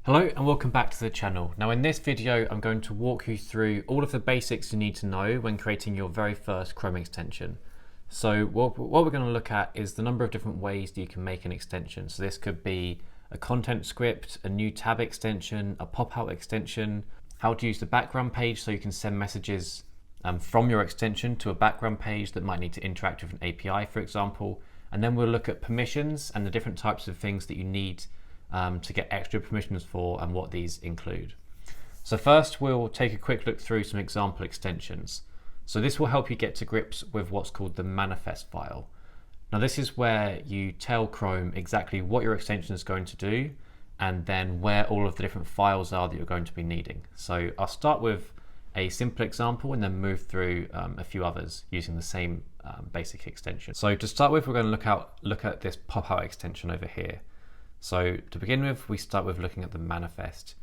Hello and welcome back to the channel. Now in this video I'm going to walk you through all of the basics you need to know when creating your very first Chrome extension. So what we're going to look at is the number of different ways that you can make an extension. So this could be a content script, a new tab extension, a pop-out extension, how to use the background page so you can send messages from your extension to a background page that might need to interact with an API, for example. And then we'll look at permissions and the different types of things that you need to get extra permissions for and what these include. So first we'll take a quick look through some example extensions. So this will help you get to grips with what's called the manifest file. Now this is where you tell Chrome exactly what your extension is going to do and then where all of the different files are that you're going to be needing. So I'll start with a simple example and then move through a few others using the same basic extension. So to start with, we're going to look at this pop-out extension over here. So to begin with, we start with looking at the manifest.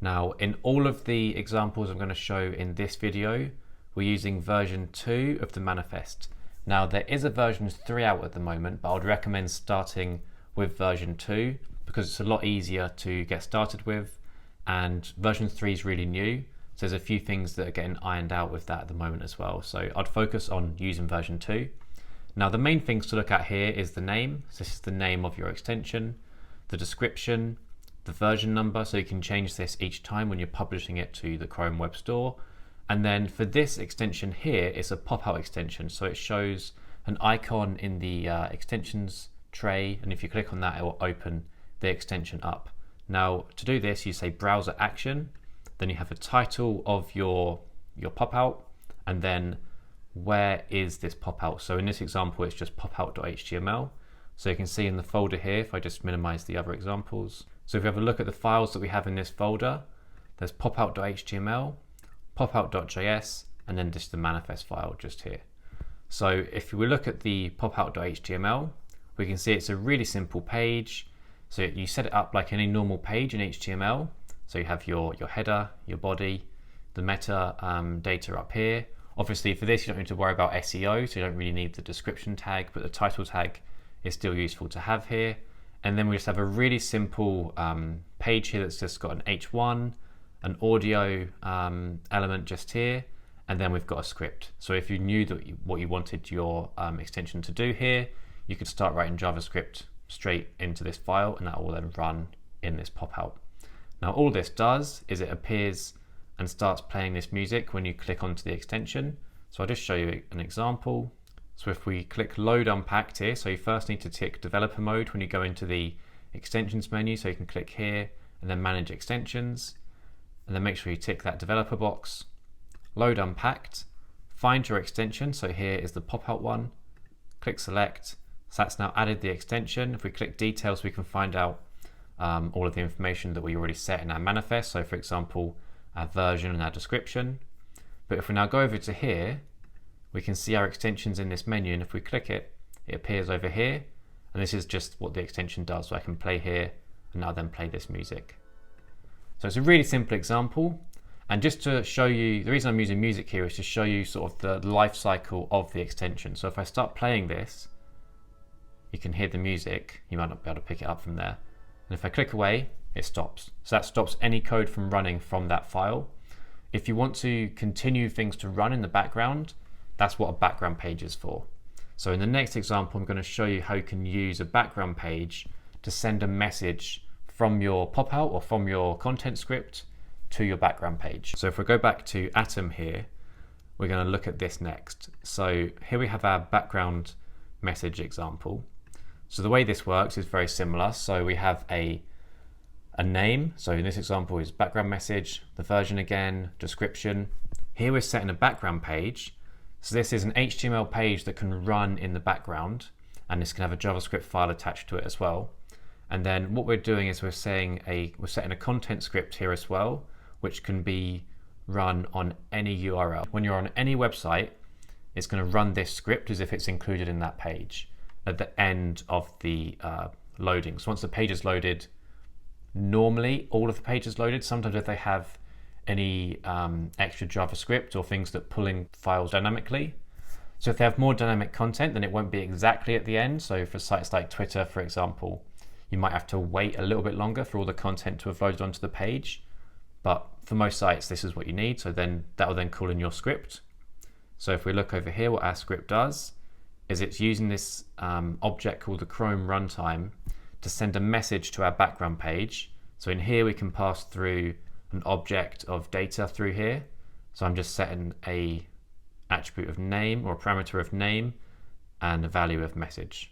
Now, in all of the examples I'm going to show in this video, we're using version 2 of the manifest. Now, there is a version 3 out at the moment, but I would recommend starting with version 2 because it's a lot easier to get started with, and version 3 is really new. So there's a few things that are getting ironed out with that at the moment as well. So I'd focus on using version 2. Now, the main things to look at here is the name. So this is the name of your extension, the description, the version number, so you can change this each time when you're publishing it to the Chrome Web Store. And then for this extension here, it's a pop-out extension, so it shows an icon in the extensions tray, and if you click on that, it will open the extension up. Now, to do this, you say browser action, then you have a title of your pop-out, and then where is this pop-out? So in this example, it's just popout.html. So you can see in the folder here, if I just minimize the other examples. So if you have a look at the files that we have in this folder, there's popout.html, popout.js, and then just the manifest file just here. So if we look at the popout.html, we can see it's a really simple page. So you set it up like any normal page in HTML. So you have your header, your body, the meta data up here. Obviously for this, you don't need to worry about SEO, so you don't really need the description tag, but the title tag is still useful to have here. And then we just have a really simple page here that's just got an H1, an audio element just here, and then we've got a script. So if you knew that what you wanted your extension to do here, you could start writing JavaScript straight into this file, and that will then run in this pop-out. Now all this does is it appears and starts playing this music when you click onto the extension. So I'll just show you an example. So if we click load unpacked here, so you first need to tick developer mode when you go into the extensions menu, so you can click here and then manage extensions, and then make sure you tick that developer box, load unpacked, find your extension, so here is the pop-out one, click select, so that's now added the extension. If we click details, we can find out all of the information that we already set in our manifest, so for example, our version and our description. But if we now go over to here, we can see our extensions in this menu, and if we click it, it appears over here, and this is just what the extension does. So I can play here and now then play this music. So it's a really simple example, and just to show you, the reason I'm using music here is to show you sort of the life cycle of the extension. So if I start playing this, you can hear the music. You might not be able to pick it up from there. And if I click away, it stops. So that stops any code from running from that file. If you want to continue things to run in the background, that's what a background page is for. So in the next example, I'm going to show you how you can use a background page to send a message from your pop-out or from your content script to your background page. So if we go back to Atom here, we're going to look at this next. So here we have our background message example. So the way this works is very similar. So we have a name. So in this example is background message, the version again, description. Here we're setting a background page. So this is an HTML page that can run in the background, and this can have a JavaScript file attached to it as well. And then what we're doing is we're setting a content script here as well, which can be run on any URL. When you're on any website, it's going to run this script as if it's included in that page at the end of the loading. So once the page is loaded, normally all of the page is loaded. Sometimes if they have any extra JavaScript or things that pull in files dynamically. So if they have more dynamic content, then it won't be exactly at the end. So for sites like Twitter, for example, you might have to wait a little bit longer for all the content to have loaded onto the page. But for most sites, this is what you need. So then that will then call in your script. So if we look over here, what our script does is it's using this object called the Chrome runtime to send a message to our background page. So in here, we can pass through an object of data through here. So I'm just setting a attribute of name or a parameter of name and a value of message.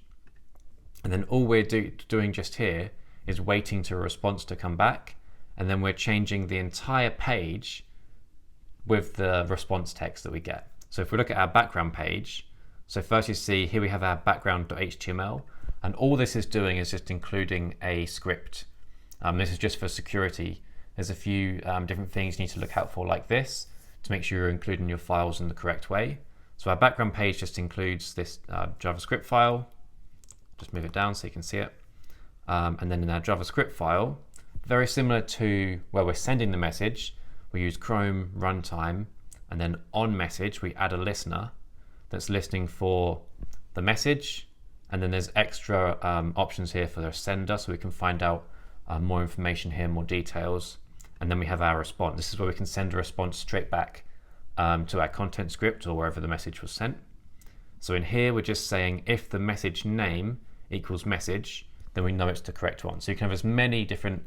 And then all we're doing just here is waiting to a response to come back. And then we're changing the entire page with the response text that we get. So if we look at our background page, so first you see here we have our background.html, and all this is doing is just including a script. This is just for security. There's a few different things you need to look out for like this to make sure you're including your files in the correct way. So our background page just includes this JavaScript file. Just move it down so you can see it. And then in our JavaScript file, very similar to where we're sending the message, we use Chrome runtime, and then on message, we add a listener that's listening for the message. And then there's extra options here for the sender, so we can find out more information here, more details. And then we have our response. This is where we can send a response straight back to our content script or wherever the message was sent. So in here, we're just saying if the message name equals message, then we know it's the correct one. So you can have as many different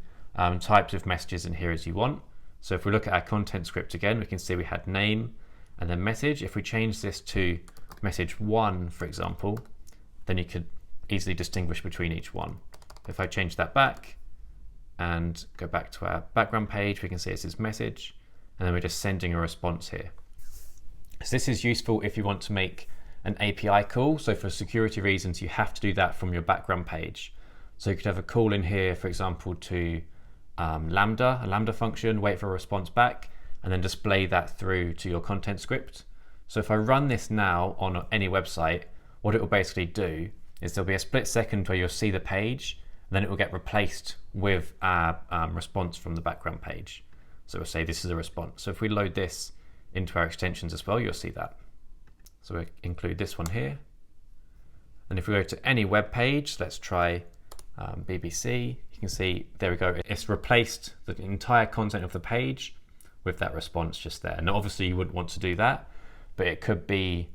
types of messages in here as you want. So if we look at our content script again, we can see we had name and then message. If we change this to message 1, for example, then you could easily distinguish between each one. If I change that back and go back to our background page, we can see it says message, and then we're just sending a response here. So this is useful if you want to make an API call. So for security reasons, you have to do that from your background page. So you could have a call in here, for example, to a Lambda function, wait for a response back, and then display that through to your content script. So if I run this now on any website, what it will basically do is there'll be a split second where you'll see the page, and then it will get replaced with our response from the background page. So we'll say this is a response. So if we load this into our extensions as well, you'll see that. So we'll include this one here. And if we go to any web page, let's try BBC, you can see, there we go. It's replaced the entire content of the page with that response just there. And obviously you wouldn't want to do that, but it could be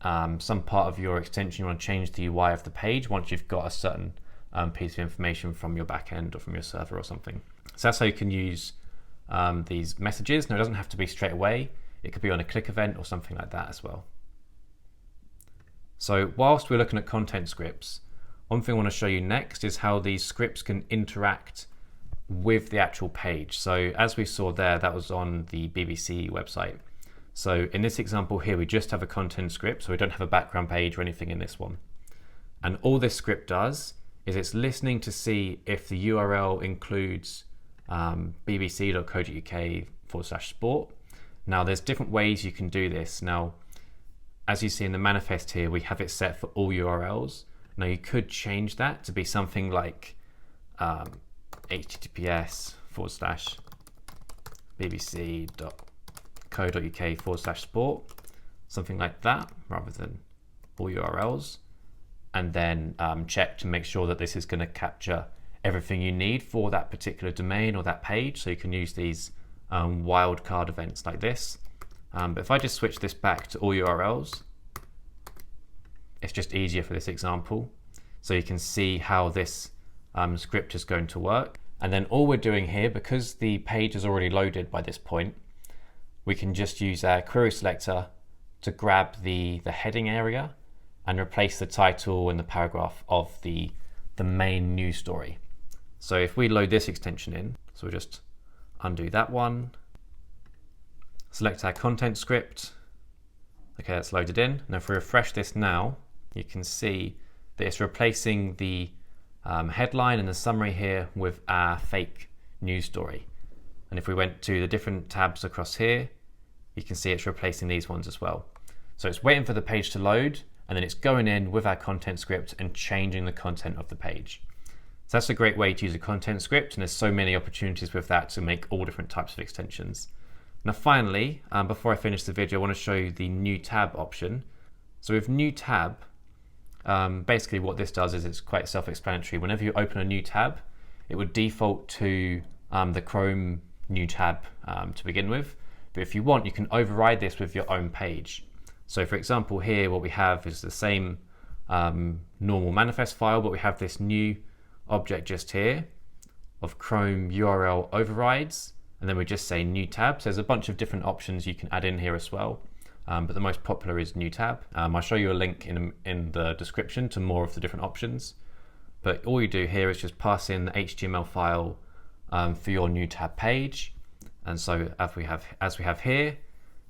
some part of your extension you want to change the UI of the page once you've got a certain piece of information from your backend or from your server or something. So that's how you can use these messages. Now it doesn't have to be straight away. It could be on a click event or something like that as well. So whilst we're looking at content scripts, one thing I want to show you next is how these scripts can interact with the actual page. So as we saw there, that was on the BBC website. So in this example here, we just have a content script, so we don't have a background page or anything in this one. And all this script does is it's listening to see if the URL includes bbc.co.uk/sport. Now there's different ways you can do this. Now, as you see in the manifest here, we have it set for all URLs. Now you could change that to be something like https://bbc.co.uk/sport, something like that, rather than all URLs, and then check to make sure that this is going to capture everything you need for that particular domain or that page. So you can use these wildcard events like this. But if I just switch this back to all URLs, it's just easier for this example. So you can see how this script is going to work. And then all we're doing here, because the page is already loaded by this point, we can just use our query selector to grab the heading area and replace the title and the paragraph of the main news story. So if we load this extension in, so we'll just undo that one, select our content script. Okay, that's loaded in. And if we refresh this now, you can see that it's replacing the headline and the summary here with our fake news story. And if we went to the different tabs across here, you can see it's replacing these ones as well. So it's waiting for the page to load, and then it's going in with our content script and changing the content of the page. So that's a great way to use a content script, and there's so many opportunities with that to make all different types of extensions. Now finally, before I finish the video, I want to show you the new tab option. So with new tab, Basically what this does is it's quite self-explanatory. Whenever you open a new tab, it would default to the Chrome new tab to begin with. But if you want, you can override this with your own page. So for example, here what we have is the same normal manifest file, but we have this new object just here of Chrome URL overrides, and then we just say new tab. So there's a bunch of different options you can add in here as well, but the most popular is new tab. I'll show you a link in the description to more of the different options, but all you do here is just pass in the HTML file for your new tab page. And so as we have here,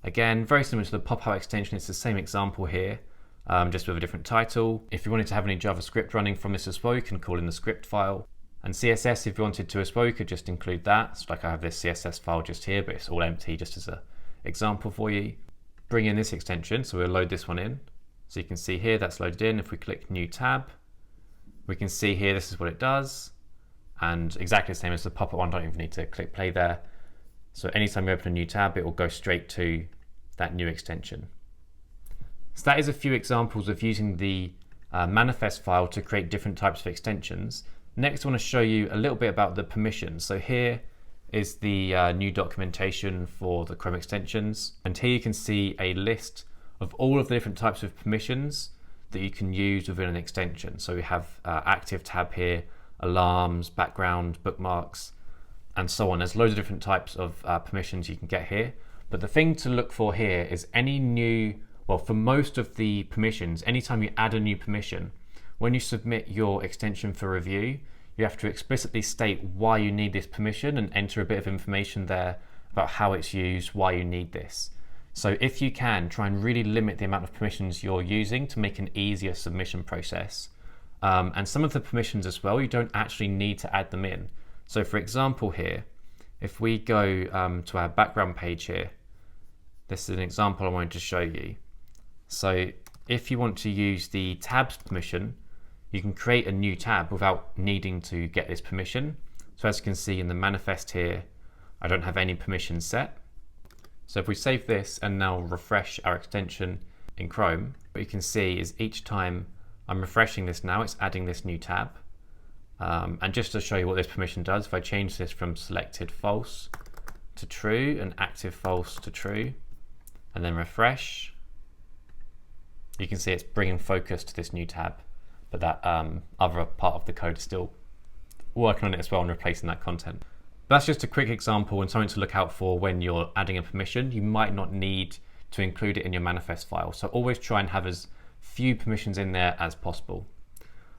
again, very similar to the Popout extension, it's the same example here, just with a different title. If you wanted to have any JavaScript running from this as well, you can call in the script file. And CSS, if you wanted to as well, you could just include that. So like I have this CSS file just here, but it's all empty just as an example for you. Bring in this extension, so we'll load this one in. So you can see here that's loaded in. If we click new tab, we can see here this is what it does. And exactly the same as the pop-up one, don't even need to click play there. So anytime you open a new tab, it will go straight to that new extension. So that is a few examples of using the manifest file to create different types of extensions. Next, I want to show you a little bit about the permissions. So here is the new documentation for the Chrome extensions. And here you can see a list of all of the different types of permissions that you can use within an extension. So we have active tab here, alarms, background, bookmarks, and so on. There's loads of different types of permissions you can get here. But the thing to look for here is any new, well, for most of the permissions, anytime you add a new permission, when you submit your extension for review, you have to explicitly state why you need this permission and enter a bit of information there about how it's used, why you need this. So if you can, try and really limit the amount of permissions you're using to make an easier submission process. And some of the permissions as well, you don't actually need to add them in. So for example here, if we go to our background page here, this is an example I wanted to show you. So if you want to use the tabs permission, you can create a new tab without needing to get this permission. So as you can see in the manifest here, I don't have any permissions set. So if we save this and now refresh our extension in Chrome, what you can see is each time I'm refreshing this now, it's adding this new tab. And just to show you what this permission does, if I change this from selected false to true and active false to true, and then refresh, you can see it's bringing focus to this new tab. But that other part of the code is still working on it as well and replacing that content. But that's just a quick example and something to look out for when you're adding a permission. You might not need to include it in your manifest file. So always try and have as few permissions in there as possible.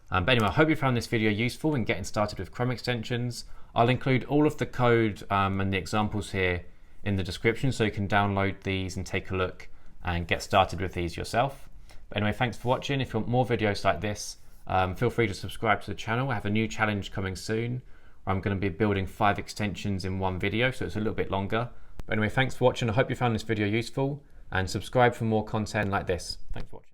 But anyway, I hope you found this video useful in getting started with Chrome extensions. I'll include all of the code and the examples here in the description so you can download these and take a look and get started with these yourself. But anyway, thanks for watching. If you want more videos like this, feel free to subscribe to the channel. I have a new challenge coming soon where I'm going to be building 5 extensions in one video, so it's a little bit longer. But anyway, thanks for watching. I hope you found this video useful and subscribe for more content like this. Thanks for watching.